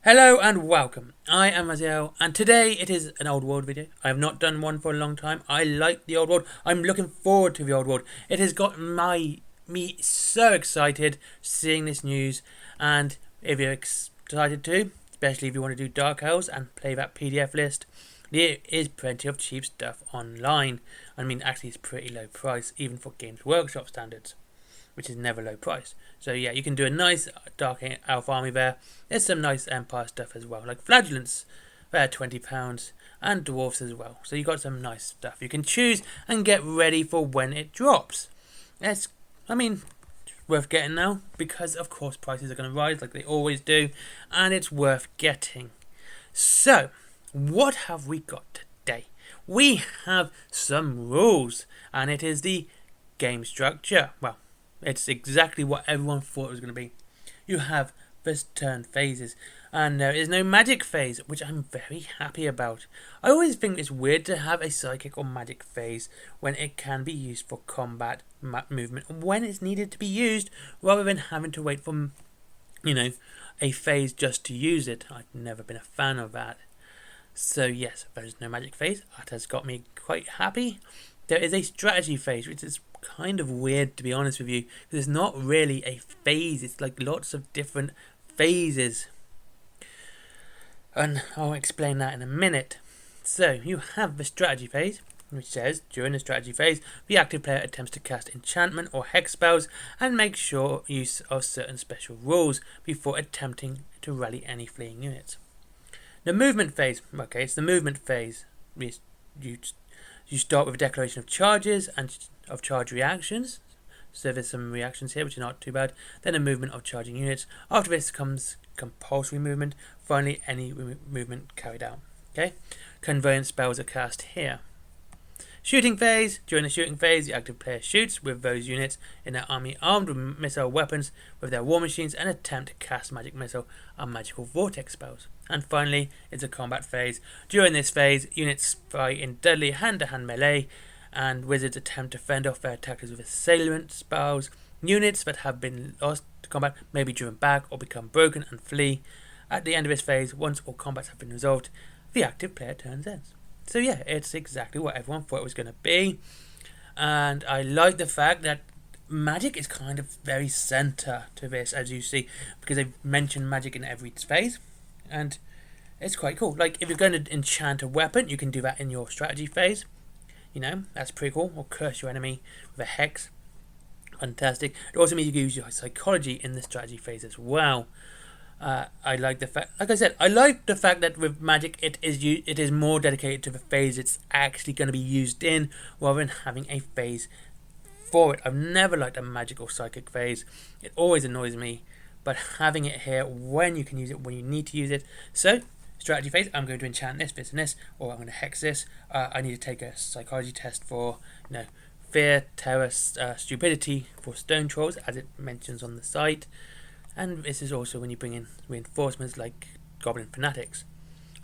Hello and welcome. I am Raziel, and today it is an old world video. I have not done one for a long time. I like the old world. I'm looking forward to the old world. It has got me so excited seeing this news, and if you're excited too, especially if you want to do Dark Elves and play that PDF list, there is plenty of cheap stuff online. I mean, actually, it's pretty low price even for Games Workshop standards, which is never low price. So yeah, you can do a nice Dark Elf army there. There's some nice Empire stuff as well, like Flagellants, they're £20, and Dwarfs as well. So you got some nice stuff you can choose and get ready for when it drops. It's worth getting now because of course prices are going to rise like they always do, and it's worth getting. So, what have we got today? We have some rules, and it is the game structure. Well, it's exactly what everyone thought it was going to be. You have first turn phases, and there is no magic phase, which I'm very happy about. I always think it's weird to have a psychic or magic phase when it can be used for combat movement when it's needed to be used, rather than having to wait for, a phase just to use it. I've never been a fan of that. So yes, there's no magic phase. That has got me quite happy. There is a strategy phase, which is kind of weird to be honest with you, because it's not really a phase. It's like lots of different phases, and I'll explain that in a minute. So you have the strategy phase, which says during the strategy phase the active player attempts to cast enchantment or hex spells and make sure use of certain special rules before attempting to rally any fleeing units. The movement phase, okay, it's the movement phase. You start with a declaration of charges and of charge reactions. So there's some reactions here, which are not too bad. Then a movement of charging units. After this comes compulsory movement. Finally, any movement carried out. Okay, conveyance spells are cast here. Shooting phase. During the shooting phase, the active player shoots with those units in their army armed with missile weapons with their war machines and attempt to cast magic missile and magical vortex spells. And finally, it's a combat phase. During this phase, units fight in deadly hand-to-hand melee, and wizards attempt to fend off their attackers with assailant spells. Units that have been lost to combat may be driven back or become broken and flee. At the end of this phase, once all combats have been resolved, the active player turns ends. So yeah, it's exactly what everyone thought it was going to be. And I like the fact that magic is kind of very centre to this, as you see, because they've mentioned magic in every phase. And it's quite cool. Like, if you're going to enchant a weapon, you can do that in your strategy phase. That's pretty cool. Or curse your enemy with a hex. Fantastic. It also means you can use your psychology in the strategy phase as well. I like the fact, like I said, I like the fact that with magic it is more dedicated to the phase it's actually going to be used in, rather than having a phase for it. I've never liked a magic or psychic phase. It always annoys me, but having it here when you can use it when you need to use it. So, strategy phase, I'm going to enchant this, this, and this, or I'm going to hex this. I need to take a psychology test for, fear, terror, stupidity for stone trolls, as it mentions on the site. And this is also when you bring in reinforcements like goblin fanatics.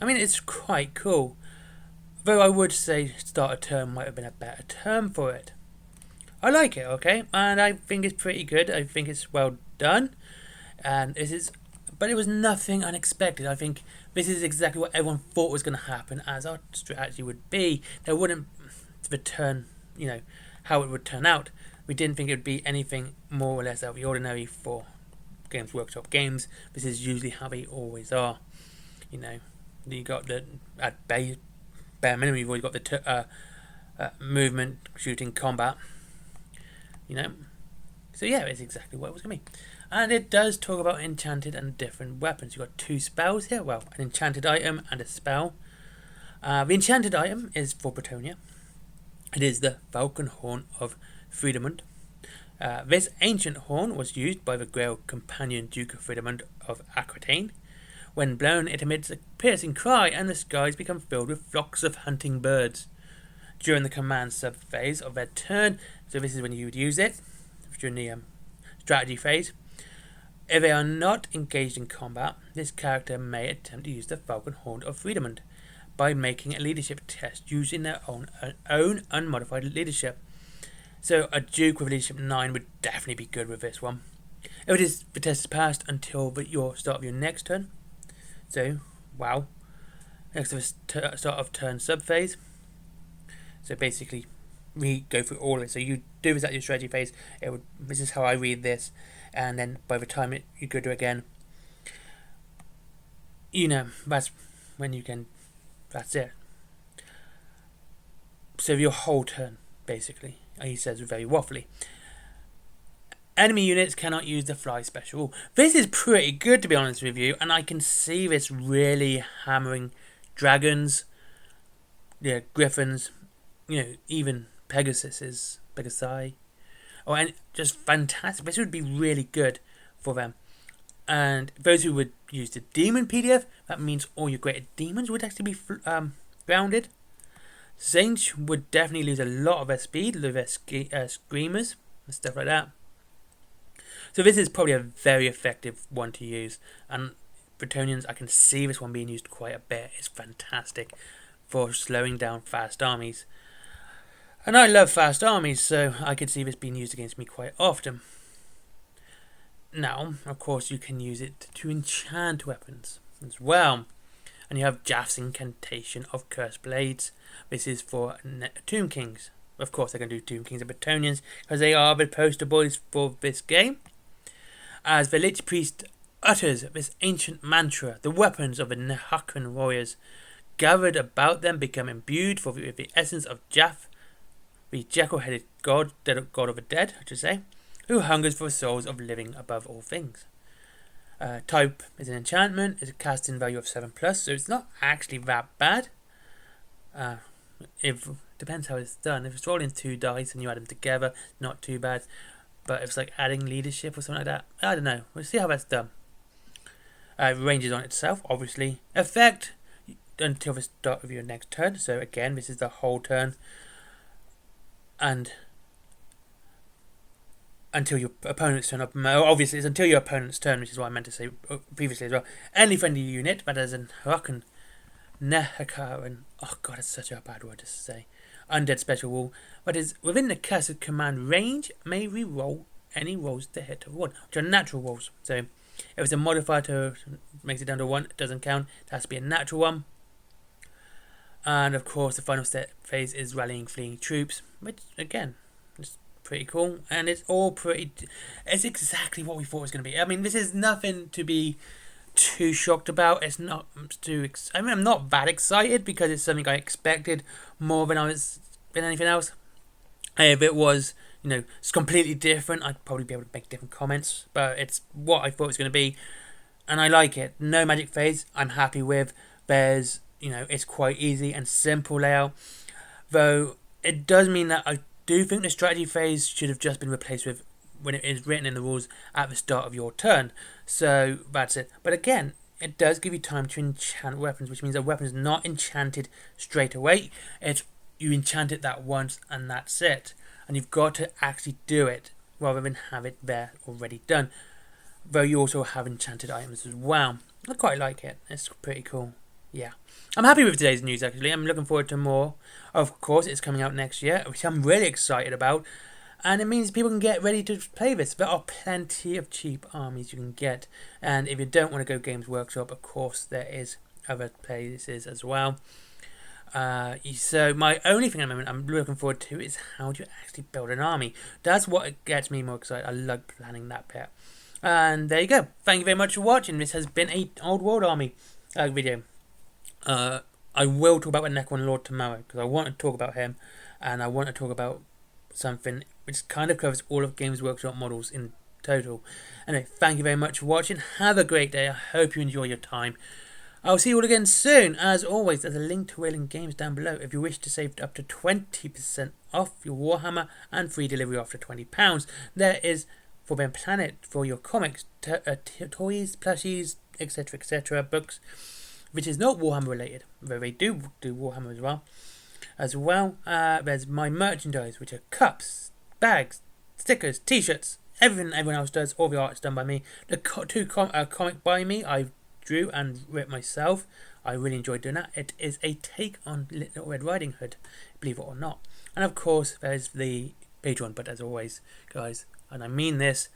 I mean, it's quite cool. Though I would say starter term might have been a better term for it. I like it, okay? And I think it's pretty good. I think it's well done. And but it was nothing unexpected. I think this is exactly what everyone thought was going to happen, as our strategy would be. There wouldn't return, how it would turn out. We didn't think it would be anything more or less out of the ordinary for Games Workshop games. This is usually how they always are. You got the at bare minimum, you've always got the movement, shooting, combat. So yeah, it's exactly what it was going to be. And it does talk about enchanted and different weapons. You've got two spells here. Well, an enchanted item and a spell. The enchanted item is for Bretonia. It is the Falcon Horn of Fridamund. This ancient horn was used by the Grail companion Duke of Fridamund of Aquitaine. When blown, it emits a piercing cry, and the skies become filled with flocks of hunting birds. During the command sub-phase of their turn, so this is when you would use it, during the strategy phase, if they are not engaged in combat, this character may attempt to use the Falcon Horn of Fridamund by making a leadership test using their own unmodified leadership. So a Duke with leadership 9 would definitely be good with this one. If the test is passed until your start of your next turn, So, wow. Next to the start of turn sub phase. So basically, we go through all of it. So you do this at your strategy phase. This is how I read this, and then by the time you go to it again, that's when you can. That's it. So your whole turn, basically, he says very waffly. Enemy units cannot use the fly special. This is pretty good, to be honest with you, and I can see this really hammering dragons, griffins, even Pegasi, and just fantastic. This would be really good for them. And those who would use the demon PDF, that means all your greater demons would actually be grounded. Saints would definitely lose a lot of their speed, lose their screamers and stuff like that. So this is probably a very effective one to use. And Bretonians, I can see this one being used quite a bit. It's fantastic for slowing down fast armies. And I love fast armies, so I could see this being used against me quite often. Now, of course, you can use it to enchant weapons as well. And you have Jaff's Incantation of Cursed Blades. This is for Tomb Kings. Of course, they're going to do Tomb Kings and Bretonians because they are the poster boys for this game. As the Lich Priest utters this ancient mantra, the weapons of the Nehakran warriors gathered about them become imbued with the essence of Jaff, the jackal-headed god of the dead, I should say, who hungers for the souls of living above all things. Type is an enchantment, it's a casting value of 7+, so it's not actually that bad. It depends how it's done. If it's rolling 2 dice and you add them together, not too bad. But if it's like adding leadership or something like that, I don't know. We'll see how that's done. Ranges on itself, obviously. Effect until the start of your next turn. So again, this is the whole turn. And until your opponent's turn up. Obviously, it's until your opponent's turn, which is what I meant to say previously as well. Any friendly unit that has an Hurakan, Nehakran, oh god, it's such a bad word to say, undead special rule, but is within the cursed command range, may re-roll any rolls to hit of 1, which are natural rolls. So if it's a modifier to makes it down to 1, it doesn't count. It has to be a natural one. And of course, the final phase is rallying fleeing troops, which again, is pretty cool, and it's exactly what we thought it was going to be. I mean, this is nothing to be too shocked about. It's not too. I'm not that excited because it's something I expected more than anything else. If it was, it's completely different, I'd probably be able to make different comments. But it's what I thought it was going to be, and I like it. No magic phase, I'm happy with. There's, it's quite easy and simple layout. Though it does mean that I do think the strategy phase should have just been replaced with when it is written in the rules at the start of your turn. So that's it. But again, it does give you time to enchant weapons, which means a weapon is not enchanted straight away. You enchant it that once and that's it. And you've got to actually do it rather than have it there already done. Though you also have enchanted items as well. I quite like it. It's pretty cool. Yeah. I'm happy with today's news actually. I'm looking forward to more. Of course, it's coming out next year, which I'm really excited about. And it means people can get ready to play this. There are plenty of cheap armies you can get. And if you don't want to go Games Workshop, of course, there is other places as well. So my only thing at the moment I'm looking forward to is how do you actually build an army. That's what gets me more excited. I love planning that bit. And there you go. Thank you very much for watching. This has been a Old World Army video. I will talk about the Necron Lord tomorrow because I want to talk about him, and I want to talk about something which kind of covers all of Games Workshop models in total. Anyway, thank you very much for watching. Have a great day. I hope you enjoy your time. I'll see you all again soon. As always, there's a link to Whaling Games down below if you wish to save up to 20% off your Warhammer and free delivery after £20. There is Forbidden Planet for your comics, toys, plushies, etc., books, which is not Warhammer related, though they do Warhammer as well. There's my merchandise, which are cups, bags, stickers, t-shirts, everything everyone else does. All the art's done by me. The comic by me, I drew and wrote myself. I really enjoyed doing that. It is a take on Little Red Riding Hood, believe it or not. And of course, there's the Patreon. But as always, guys, and I mean this,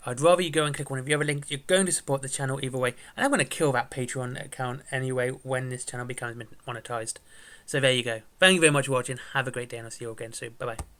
I'd rather you go and click one of the other links. You're going to support the channel either way, and I'm going to kill that Patreon account anyway when this channel becomes monetized. So there you go. Thank you very much for watching. Have a great day, and I'll see you all again soon. Bye bye.